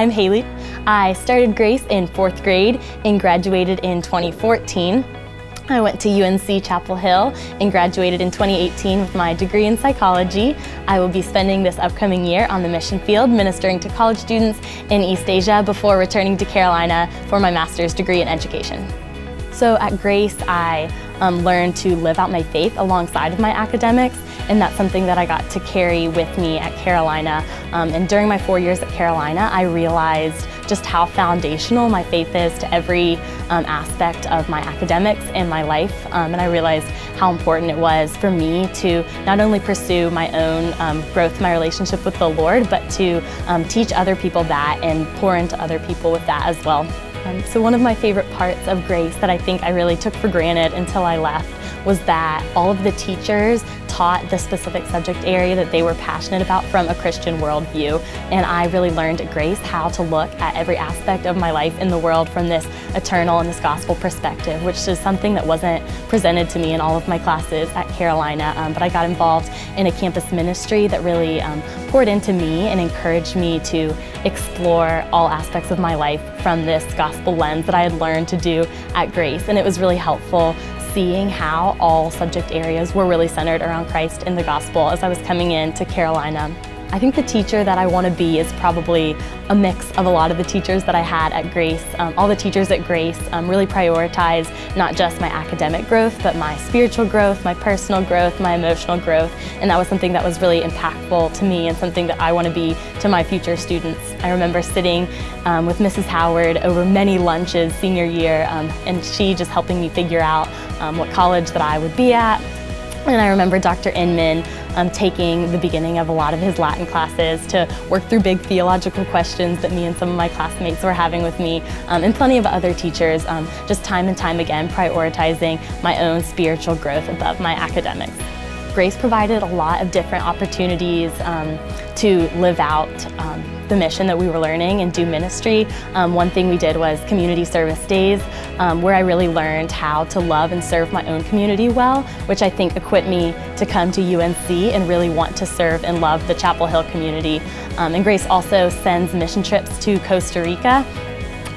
I'm Hailey. I started Grace in 4th grade and graduated in 2014. I went to UNC Chapel Hill and graduated in 2018 with my degree in psychology. I will be spending this upcoming year on the mission field ministering to college students in East Asia before returning to Carolina for my master's degree in education. So at Grace, I learned to live out my faith alongside of my academics, and that's something that I got to carry with me at Carolina. And during my 4 years at Carolina, I realized just how foundational my faith is to every aspect of my academics and my life. And I realized how important it was for me to not only pursue my own growth, my relationship with the Lord, but to teach other people that and pour into other people with that as well. So one of my favorite parts of Grace that I think I really took for granted until I left was that all of the teachers taught the specific subject area that they were passionate about from a Christian worldview. And I really learned at Grace how to look at every aspect of my life in the world from this eternal and this gospel perspective, which is something that wasn't presented to me in all of my classes at Carolina. But I got involved in a campus ministry that really poured into me and encouraged me to explore all aspects of my life from this gospel lens that I had learned to do at Grace. And it was really helpful seeing how all subject areas were really centered around Christ in the gospel as I was coming into Carolina. I think the teacher that I want to be is probably a mix of a lot of the teachers that I had at Grace. All the teachers at Grace really prioritize not just my academic growth, but my spiritual growth, my personal growth, my emotional growth, and that was something that was really impactful to me and something that I want to be to my future students. I remember sitting with Mrs. Howard over many lunches senior year, and she just helping me figure out what college that I would be at. And I remember Dr. Inman taking the beginning of a lot of his Latin classes to work through big theological questions that me and some of my classmates were having with me, and plenty of other teachers, just time and time again prioritizing my own spiritual growth above my academics. Grace provided a lot of different opportunities to live out the mission that we were learning and do ministry. One thing we did was community service days, where I really learned how to love and serve my own community well, which I think equipped me to come to UNC and really want to serve and love the Chapel Hill community. And Grace also sends mission trips to Costa Rica,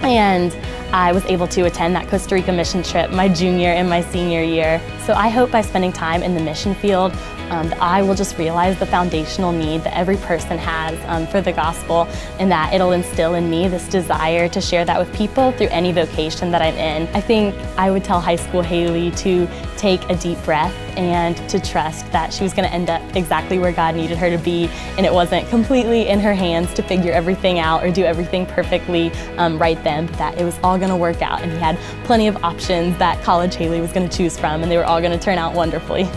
and I was able to attend that Costa Rica mission trip my junior and my senior year. So I hope by spending time in the mission field, that I will just realize the foundational need that every person has for the gospel, and that it'll instill in me this desire to share that with people through any vocation that I'm in. I think I would tell high school Hailey to take a deep breath and to trust that she was going to end up exactly where God needed her to be, and it wasn't completely in her hands to figure everything out or do everything perfectly right then, but that it was all going to work out, and he had plenty of options that college Hailey was going to choose from, and they were all going to turn out wonderfully.